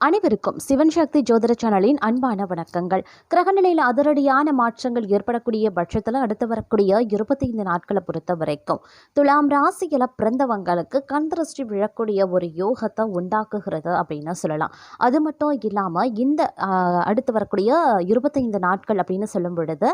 அனைவருக்கும் சிவன் சக்தி ஜோதிட சேனலின் அன்பான வணக்கங்கள். கிரகநிலையில் அதிரடியான மாற்றங்கள் ஏற்படக்கூடிய பட்சத்தில் அடுத்து வரக்கூடிய 25 நாட்களை பொறுத்த வரைக்கும் துலாம் ராசியில் பிறந்தவங்களுக்கு கண்திருஷ்டி விழக்கூடிய ஒரு யோகத்தை உண்டாக்குகிறது அப்படின்னு சொல்லலாம். அது மட்டும் இல்லாமல் இந்த அடுத்து வரக்கூடிய 25 நாட்கள் அப்படின்னு சொல்லும் பொழுது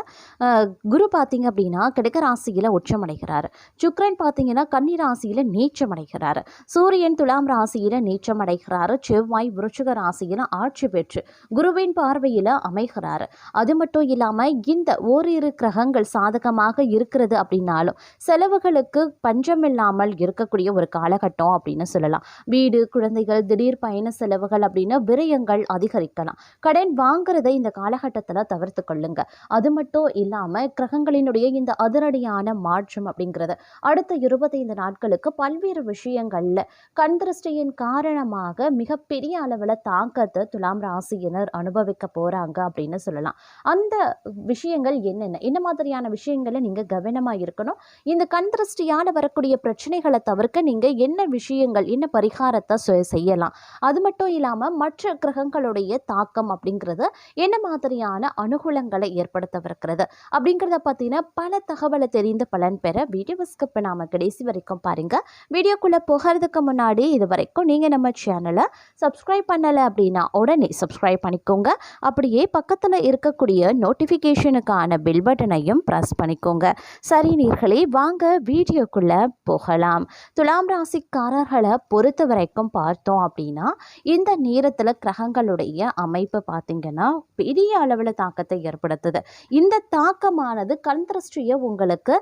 குரு பார்த்தீங்க அப்படின்னா கிடக்க ராசியில் உச்சமடைகிறார். சுக்கிரன் பார்த்தீங்கன்னா கன்னி ராசியில் நீச்சமடைகிறார். சூரியன் துலாம் ராசியில் நீச்சமடைகிறார். செவ்வாய் விருச்சிக ராசியில் ஆட்சி பெற்று குருவின் பார்வையில் அமைகிறார். அது மட்டும் இல்லாமல் இந்த ஓரிரு கிரகங்கள் சாதகமாக இருக்கிறது அப்படின்னாலும் செலவுகளுக்கு பஞ்சமில்லாமல் இருக்கக்கூடிய ஒரு காலகட்டம் அப்படின்னு சொல்லலாம். வீடு, குழந்தைகள், திடீர் பயண செலவுகள் அப்படின்னு விரயங்கள் அதிகரிக்கலாம். கடன் வாங்குறதை இந்த காலகட்டத்தில் தவிர்த்து கொள்ளுங்க. அது மட்டும் இல்லாமல் கிரகங்களினுடைய இந்த அதிரடியான மாற்றம் அப்படிங்கிறது அடுத்த 25 நாட்களுக்கு பல்வேறு விஷயங்கள்ல கண்திருஷ்டியின் காரணமாக மிகப்பெரிய அளவில் தாக்கத்தை துலாம் ராசியினர் அனுபவிக்க போறாங்க அப்படின்னு சொல்லலாம். அந்த விஷயங்கள் என்ன மாதிரியான விஷயங்களை நீங்க கவனமா இருக்கணும், இந்த கண்திருஷ்டியால வரக்கூடிய பிரச்சனைகளை தவிர்க்க நீங்க என்ன விஷயங்கள், என்ன பரிகாரத்தை செய்யலாம், அது மட்டும் இல்லாம மற்ற கிரகங்களுடைய தாக்கம் அப்படிங்கிறது என்ன மாதிரியான அனுகூலங்களை ஏற்படுத்தவிருக்கிறது அப்படிங்கிறத பத்தின பல தகவலை தெரிந்து பலன் பெற வீடியோ ஸ்கிப் நாம கடைசி வரைக்கும் பாருங்க. வீடியோக்குள்ள போகிறதுக்கு முன்னாடி இது வரைக்கும் நீங்க நம்ம சேனலை சப்ஸ்கிரைப் பண்ணல அப்படின்னா உடனே சப்ஸ்கிரைப் பண்ணிக்கோங்க. அப்படியே பக்கத்தில் இருக்கக்கூடிய நோட்டிஃபிகேஷனுக்கான பெல் பட்டனையும் ப்ரெஸ் பண்ணிக்கோங்க. சரி நேயர்களே, வாங்க வீடியோக்குள்ள போகலாம். துலாம் ராசிக்காரர்களை பொறுத்த வரைக்கும் பார்த்தோம் அப்படின்னா இந்த நேரத்தில் கிரகங்களுடைய அமைப்பு பார்த்தீங்கன்னா பெரிய அளவில் தாக்கத்தை ஏற்படுத்துது. இந்த தாக்கமானது கண்திருஷ்டியை உங்களுக்கு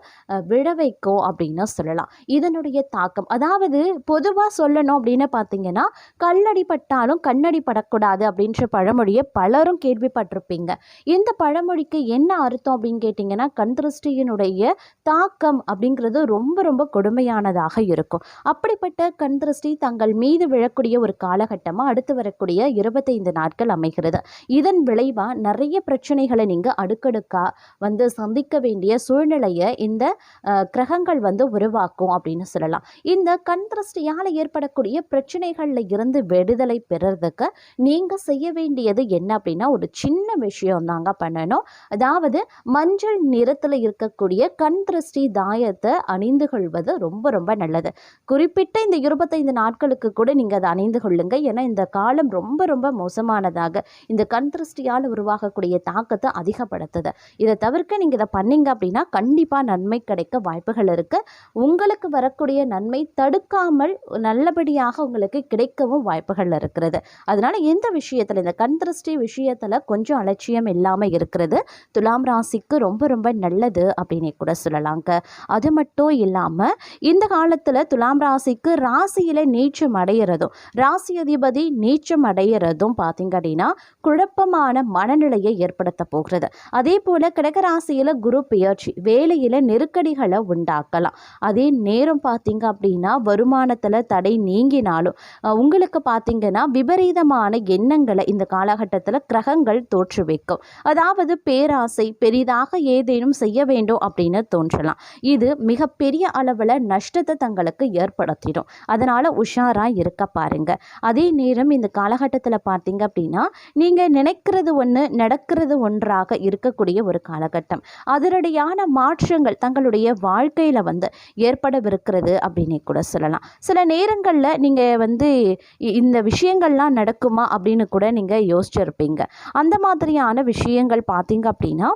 விழ வைக்கும் அப்படின்னு சொல்லலாம். இதனுடைய தாக்கம், அதாவது பொதுவாக சொல்லணும் அப்படின்னு பார்த்தீங்கன்னா கல்லடி பட்டாலும் கண்ணடி படக்கூடாது அப்படின்ற பழமொழியை பலரும் கேள்விப்பட்டிருப்பீங்க. இந்த பழமொழிக்கு என்ன அர்த்தம் அப்படின்னு கேட்டிங்கன்னா கண்திருஷ்டியினுடைய தாக்கம் அப்படிங்கிறது ரொம்ப ரொம்ப கொடுமையானதாக இருக்கும். அப்படிப்பட்ட கண்திருஷ்டி தங்கள் மீது விழக்கூடிய ஒரு காலகட்டமாக அடுத்து வரக்கூடிய 25 நாட்கள் அமைகிறது. இதன் விளைவாக நிறைய பிரச்சனைகளை நீங்கள் அடுக்கடுக்காக சந்திக்க வேண்டிய சூழ்நிலையை இந்த கிரகங்கள் உருவாக்கும் அப்படின்னு சொல்லலாம். இந்த கண்திருஷ்டியால் ஏற்படக்கூடிய பிரச்சனைகளில் இருந்து விடுதலை பெறறதுக்கு நீங்கள் செய்ய வேண்டியது என்ன அப்படின்னா ஒரு சின்ன விஷயம் தாங்க பண்ணணும். அதாவது மஞ்சள் நிறத்தில் இருக்கக்கூடிய கண்திருஷ்டி தாயத்தை அணிந்து கொள்வது ரொம்ப ரொம்ப நல்லது. குறிப்பிட்ட இந்த 25 நாட்களுக்கு கூட நீங்கள் அதை அணிந்து கொள்ளுங்க. ஏன்னா இந்த காலம் ரொம்ப ரொம்ப மோசமானதாக இந்த கண்திருஷ்டியால் உருவாகக்கூடிய தாக்கத்தை அதிகப்படுத்துது. இதை தவிர்க்க நீங்கள் இதை பண்ணீங்க அப்படின்னா கண்டிப்பாக நன்மை கிடைக்க வாய்ப்புகள் இருக்கு. உங்களுக்கு வரக்கூடிய நன்மை தடுக்காமல் நல்லபடியாக உங்களுக்கு கிடைக்கவும் வாய்ப்புகள் இருக்கிறது. அதனால எந்த விஷயத்தில் இந்த கண்திருஷ்டி விஷயத்தில் கொஞ்சம் அலட்சியம் இல்லாமல் இருக்கிறது துலாம் ராசிக்கு ரொம்ப ரொம்ப நல்லது அப்படின்னு கூட சொல்லலாங்க. அது மட்டும் இல்லாமல் இந்த காலத்தில் துலாம் ராசிக்கு ராசியில் நீச்சம் அடைகிறதும் ராசி அதிபதி நீச்சம் அடைகிறதும் பார்த்தீங்க அப்படின்னா குழப்பமான மனநிலையை ஏற்படுத்த போகிறது. அதே போல் கடக ராசியில் குரு பெயர்ச்சி வேலையில் நெருக்கடிகளை உண்டாக்கலாம். அதே நேரம் பார்த்தீங்க அப்படின்னா வருமானத்தில் தடை நீங்கினாலும் உங்களுக்கு பார்த்தீங்கன்னா விபரீதமான எண்ணங்களை இந்த காலகட்டத்தில் கிரகங்கள் தோற்று வைக்கும். அதாவது பேராசை, பெரிதாக ஏதேனும் செய்ய வேண்டும் அப்படின்னு தோன்றலாம். இது மிகப்பெரிய அளவில் நஷ்டத்தை தங்களுக்கு ஏற்படுத்திடும். அதனால உஷாரா இருக்க பாருங்க. அதே நேரம் இந்த காலகட்டத்தில் பார்த்தீங்க அப்படின்னா நீங்கள் நினைக்கிறது ஒன்று நடக்கிறது ஒன்றாக இருக்கக்கூடிய ஒரு காலகட்டம். அதிரடியான மாற்றங்கள் தங்களுடைய வாழ்க்கையில் ஏற்படவிருக்கிறது அப்படின்னு கூட சொல்லலாம். சில நேரங்களில் நீங்கள் இந்த விஷயங்கள்லாம் நடக்குமா அப்படின்னு கூட நீங்கள் யோசிச்சிருப்பீங்க. அந்த மாதிரியான விஷயங்கள் பார்த்தீங்க அப்படின்னா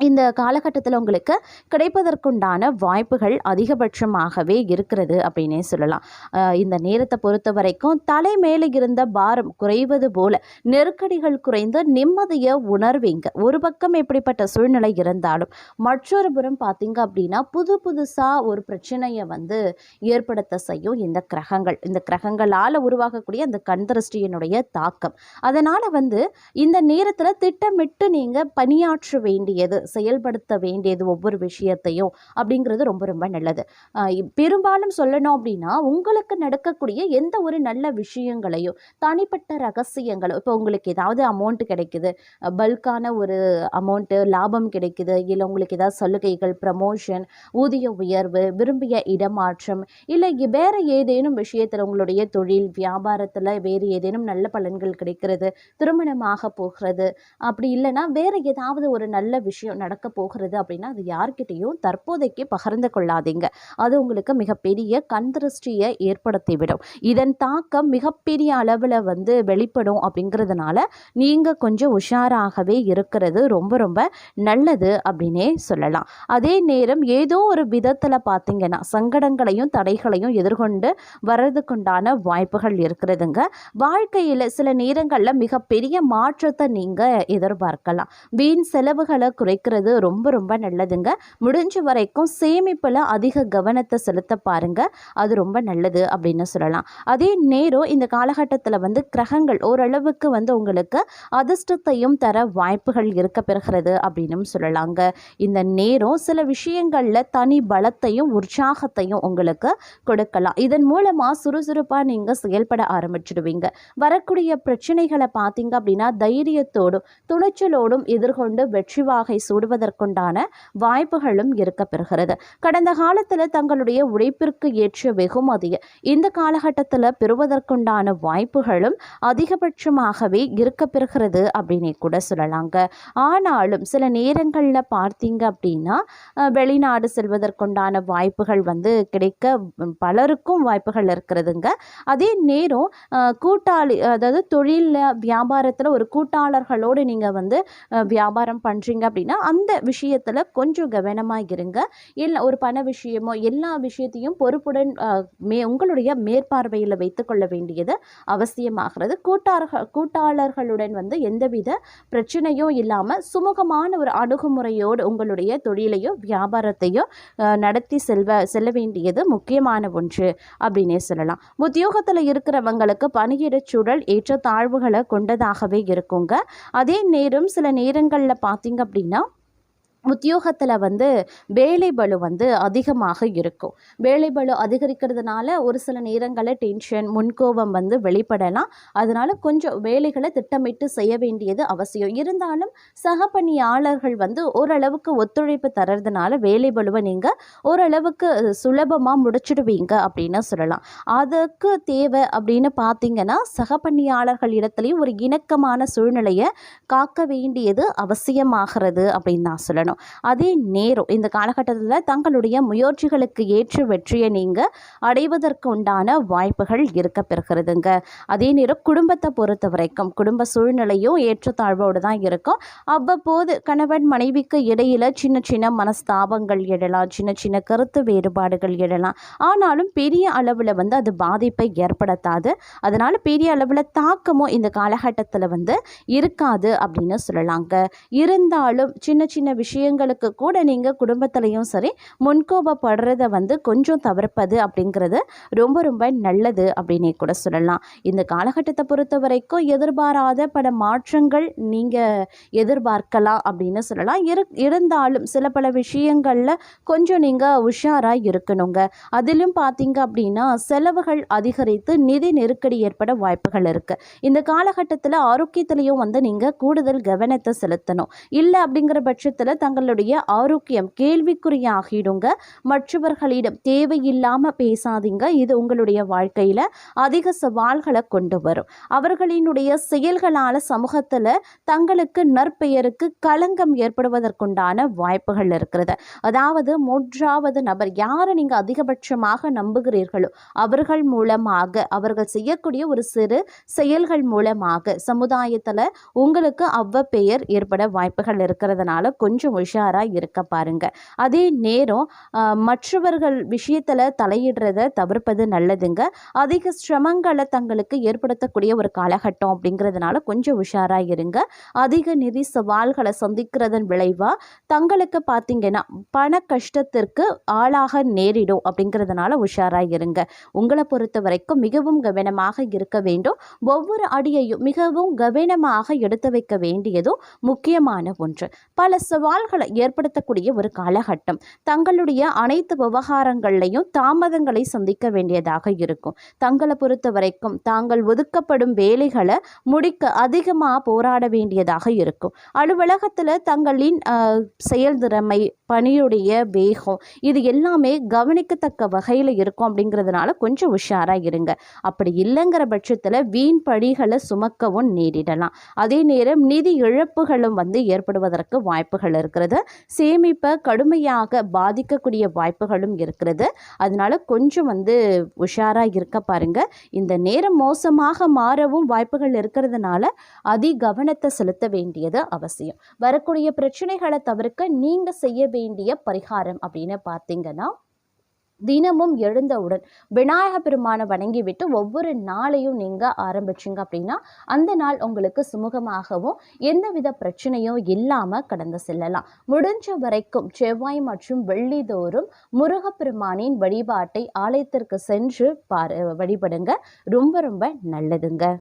இந்த காலகட்டத்தில் உங்களுக்கு கிடைப்பதற்குண்டான வாய்ப்புகள் அதிகபட்சமாகவே இருக்கிறது அப்படின்னே சொல்லலாம். இந்த நேரத்தை பொறுத்த வரைக்கும் தலை மேலே இருந்த பாரம் குறைவது போல நெருக்கடிகள் குறைந்து நிம்மதியை உணர்வீங்க. ஒரு பக்கம் எப்படிப்பட்ட சூழ்நிலை இருந்தாலும் மற்றொரு புறம் பார்த்தீங்க அப்படின்னா புதுசாக ஒரு பிரச்சனையை ஏற்படுத்த செய்யும் இந்த கிரகங்கள். இந்த கிரகங்களால் உருவாகக்கூடிய அந்த கண்திருஷ்டியினுடைய தாக்கம். அதனால் இந்த நேரத்தில் திட்டமிட்டு நீங்கள் பணியாற்ற வேண்டியது செயல்படுத்த வேண்டியது ஒவ்வொரு விஷயத்தையும் அப்படிங்கிறது ரொம்ப ரொம்ப நல்லது. பெரும்பாலும் சொல்லணும் அப்படின்னா உங்களுக்கு நடக்கக்கூடிய எந்த ஒரு நல்ல விஷயங்களையும் தனிப்பட்ட ரகசியங்களோ, இப்போ உங்களுக்கு ஏதாவது அமௌண்ட் கிடைக்குது, பல்கான ஒரு அமௌண்ட்டு லாபம் கிடைக்குது, இல்லை உங்களுக்கு ஏதாவது சலுகைகள், ப்ரமோஷன், ஊதிய உயர்வு, விரும்பிய இடமாற்றம், இல்லை வேறு ஏதேனும் விஷயத்தில் உங்களுடைய தொழில் வியாபாரத்தில் வேறு ஏதேனும் நல்ல பலன்கள் கிடைக்கிறது, திருமணமாக போகிறது, அப்படி இல்லைன்னா வேறு ஏதாவது ஒரு நல்ல விஷயம் நடக்க போகிறது அப்படின்னா அது யார்கிட்டையும் தற்போதைக்கு பகிர்ந்து கொள்ளாதீங்க. அது உங்களுக்கு மிகப்பெரிய கண் திருஷ்டியை ஏற்படுத்திவிடும். இதன் தாக்கம் மிகப்பெரிய அளவில் வெளிப்படும். அப்படிங்கிறதுனால நீங்கள் கொஞ்சம் உஷாராகவே இருக்கிறது ரொம்ப ரொம்ப நல்லது அப்படின்னே சொல்லலாம். அதே நேரம் ஏதோ ஒரு விதத்தில் பார்த்தீங்கன்னா சங்கடங்களையும் தடைகளையும் எதிர்கொண்டு வர்றதுக்குண்டான வாய்ப்புகள் இருக்கிறதுங்க. வாழ்க்கையில் சில நேரங்களில் மிகப்பெரிய மாற்றத்தை நீங்கள் எதிர்பார்க்கலாம். வீண் செலவுகளை குறைக்கிறது ரொம்ப ரொம்ப நல்லதுங்க. முடிஞ்ச வரைக்கும் சேமிப்பில் அதிக கவனத்தை செலுத்த பாருங்க. அது ரொம்ப நல்லது அப்படின்னு சொல்லலாம். அதே நேரம் இந்த காலகட்டத்தில் கிரகங்கள் ஓரளவுக்கு உங்களுக்கு அதிர்ஷ்டத்தையும் தர வாய்ப்புகள் இருக்க பெறுகிறது அப்படின்னு சொல்லலாங்க. இந்த நேரம் சில விஷயங்களில் தனி பலத்தையும் உற்சாகத்தையும் உங்களுக்கு கொடுக்கலாம். இதன் மூலமாக சுறுசுறுப்பாக நீங்கள் செயல்பட ஆரம்பிச்சிடுவீங்க. வரக்கூடிய பிரச்சனைகளை பார்த்தீங்க அப்படின்னா தைரியத்தோடும் துணிச்சலோடும் எதிர்கொண்டு வெற்றி வாகை சூடுவதற்குண்டான வாய்ப்புகளும் இருக்க பெறுகிறது. கடந்த காலத்தில் தங்களுடைய உழைப்பிற்கு ஏற்ற வெகுமதியை இந்த காலகட்டத்தில் பெறுவதற்குண்டான வாய்ப்புகளும் அதிகபட்சமாகவே இருக்க பெறுகிறது அப்படின்னே கூட சொல்லலாங்க. ஆனாலும் சில நேரங்களில் பார்த்தீங்க அப்படின்னா வெளிநாடு செல்வதற்குண்டான வாய்ப்புகள் கிடைக்க பலருக்கும் வாய்ப்புகள் இருக்கிறதுங்க. அதே நேரம் கூட்டாளி, அதாவது தொழிலில் வியாபாரத்தில் ஒரு கூட்டாளர்களோடு நீங்கள் வியாபாரம் பண்ணுறீங்க அப்படின்னா அந்த விஷயத்தில் கொஞ்சம் கவனமாக இருங்க. இல்லை ஒரு பண விஷயமோ எல்லா விஷயத்தையும் பொறுப்புடன் உங்களுடைய மேற்பார்வையில் வைத்துக்கொள்ள வேண்டியது அவசியமாகிறது. கூட்டாளர்களுடன் எந்தவித பிரச்சனையும் இல்லாமல் சுமூகமான ஒரு அணுகுமுறையோடு உங்களுடைய தொழிலையோ வியாபாரத்தையோ நடத்தி செல்ல வேண்டியது முக்கியமான ஒன்று அப்படின்னே சொல்லலாம். உத்தியோகத்தில் இருக்கிறவங்களுக்கு பணியிட சூழல் ஏற்ற தாழ்வுகளை கொண்டதாகவே இருக்குங்க. அதே நேரம் சில நேரங்களில் பார்த்தீங்க அப்படின்னா உத்தியோகத்தில் வேலை பளு அதிகமாக இருக்கும். வேலை பளு அதிகரிக்கிறதுனால ஒரு சில நேரங்களில் டென்ஷன், முன்கோபம் வெளிப்படலாம். அதனால் கொஞ்சம் வேலைகளை திட்டமிட்டு செய்ய வேண்டியது அவசியம். இருந்தாலும் சக பணியாளர்கள் ஓரளவுக்கு ஒத்துழைப்பு தர்றதுனால வேலை பளுவை நீங்கள் ஓரளவுக்கு சுலபமாக முடிச்சிடுவீங்க அப்படின்னு சொல்லலாம். அதுக்கு தேவை அப்படின்னு பார்த்தீங்கன்னா சக பணியாளர்கள் இடத்துலையும் ஒரு இணக்கமான சூழ்நிலையை காக்க வேண்டியது அவசியமாகிறது அப்படின்னு நான் சொல்லணும். அதே நேரம் இந்த காலகட்டத்தில் தங்களுடைய முயற்சிகளுக்கு ஏற்ற வெற்றியை நீங்கள் அடைவதற்கு உண்டான வாய்ப்புகள் இருக்க பெறுகிறதுங்க. அதே நேரம் குடும்பத்தை பொறுத்த வரைக்கும் குடும்ப சூழ்நிலையும் ஏற்றத்தாழ்வோடு தான் இருக்கும். அவ்வப்போது கணவன் மனைவிக்கு இடையில சின்ன சின்ன மனஸ்தாபங்கள் எழலாம், சின்ன சின்ன கருத்து வேறுபாடுகள் எழலாம். ஆனாலும் பெரிய அளவில் அது பாதிப்பை ஏற்படுத்தாது. அதனால பெரிய அளவில் தாக்கமும் இந்த காலகட்டத்தில் இருக்காது அப்படின்னு சொல்லலாங்க. இருந்தாலும் சின்ன சின்ன விஷயங்களுக்கு கூட நீங்கள் குடும்பத்திலையும் சரி முன்கோபப்படுறத கொஞ்சம் தவிர்ப்பது அப்படிங்கிறது ரொம்ப ரொம்ப நல்லது அப்படின்னே கூட சொல்லலாம். இந்த காலகட்டத்தை பொறுத்த வரைக்கும் எதிர்பாராத பல மாற்றங்கள் நீங்கள் எதிர்பார்க்கலாம் அப்படின்னு சொல்லலாம். இருந்தாலும் சில பல விஷயங்களில் கொஞ்சம் நீங்கள் உஷாராக இருக்கணுங்க. அதிலும் பார்த்தீங்க அப்படின்னா செலவுகள் அதிகரித்து நிதி நெருக்கடி ஏற்பட வாய்ப்புகள் இருக்குது. இந்த காலகட்டத்தில் ஆரோக்கியத்திலையும் நீங்கள் கூடுதல் கவனத்தை செலுத்தணும். இல்லை அப்படிங்கிற பட்சத்தில் தங்களுடைய ஆரோக்கியம் கேள்விக்குறியாகிடுங்க. மற்றவர்களிடம் தேவையில்லாமல் பேசாதீங்க. இது உங்களுடைய வாழ்க்கையில் அதிக சவால்களை கொண்டு வரும். அவர்களினுடைய செயல்களால் சமூகத்தில் தங்களுக்கு நற்பெயருக்கு களங்கம் ஏற்படுவதற்குண்டான வாய்ப்புகள் இருக்கிறது. அதாவது மூன்றாவது நபர் யாரை நீங்கள் அதிகபட்சமாக நம்புகிறீர்களோ அவர்கள் மூலமாக அவர்கள் செய்யக்கூடிய ஒரு சிறு செயல்கள் மூலமாக சமுதாயத்தில் உங்களுக்கு அவ்வப்பெயர் ஏற்பட வாய்ப்புகள் இருக்கிறதுனால கொஞ்சம் உஷாராக இருக்க பாருங்க. அதே நேரம் மற்றவர்கள் விஷயத்தில் தலையிடுறத தவிர்ப்பது நல்லதுங்க. அதிக சிரமங்களை தங்களுக்கு ஏற்படுத்தக்கூடிய ஒரு காலகட்டம் அப்படிங்கிறதுனால கொஞ்சம் உஷாராக இருங்க. அதிக நிதி சவால்களை சந்திக்கிறதன் விளைவாக தங்களுக்கு பார்த்தீங்கன்னா பண கஷ்டத்திற்கு ஆளாக நேரிடும் அப்படிங்கிறதுனால உஷாராக இருங்க. உங்களை பொறுத்த வரைக்கும் மிகவும் கவனமாக இருக்க வேண்டும். ஒவ்வொரு அடியையும் மிகவும் கவனமாக எடுத்து வைக்க வேண்டியதும் முக்கியமான ஒன்று. பல சவால்கள் தடைகளை ஏற்படுத்தக்கூடிய ஒரு காலகட்டம். தங்களுடைய அனைத்து விவகாரங்கள்லையும் தாமதங்களை சந்திக்க வேண்டியதாக இருக்கும். தங்களை பொறுத்த வரைக்கும் தாங்கள் ஒதுக்கப்படும் வேலைகளை முடிக்க அதிகமாக போராட வேண்டியதாக இருக்கும். அலுவலகத்தில் தங்களின் செயல்திறமை, பணியுடைய வேகம், இது எல்லாமே கவனிக்கத்தக்க வகையில் இருக்கும். அப்படிங்கிறதுனால கொஞ்சம் உஷாராக இருங்க. அப்படி இல்லைங்கிற பட்சத்தில் வீண் பழிகளை சுமக்கவும் நேரிடலாம். அதே நேரம் நிதி இழப்புகளும் ஏற்படுவதற்கு வாய்ப்புகள் இருக்கிறது. சேமிப்பை கடுமையாக பாதிக்கக்கூடிய வாய்ப்புகளும் இருக்கிறது. அதனால கொஞ்சம் உஷாராக இருக்க பாருங்க. இந்த நேரம் மோசமாக மாறவும் வாய்ப்புகள் இருக்கிறதுனால அதி கவனத்தை செலுத்த வேண்டியது அவசியம். வரக்கூடிய பிரச்சனைகளை தவிர்க்க நீங்க செய்ய வேண்டிய பரிகாரம் அப்படின்னு பார்த்தீங்கன்னா, தினமும் எழுந்தவுடன் விநாயக பெருமானை வணங்கிவிட்டு ஒவ்வொரு நாளையும் நீங்கள் ஆரம்பிச்சிங்க அப்படின்னா அந்த நாள் உங்களுக்கு சுமூகமாகவும் எந்தவித பிரச்சனையும் இல்லாமல் கடந்து செல்லலாம். முடிஞ்ச வரைக்கும் செவ்வாய் மற்றும் வெள்ளி தோறும் முருகப்பெருமானின் வழிபாட்டை ஆலயத்திற்கு சென்று வழிபடுங்க. ரொம்ப ரொம்ப நல்லதுங்க.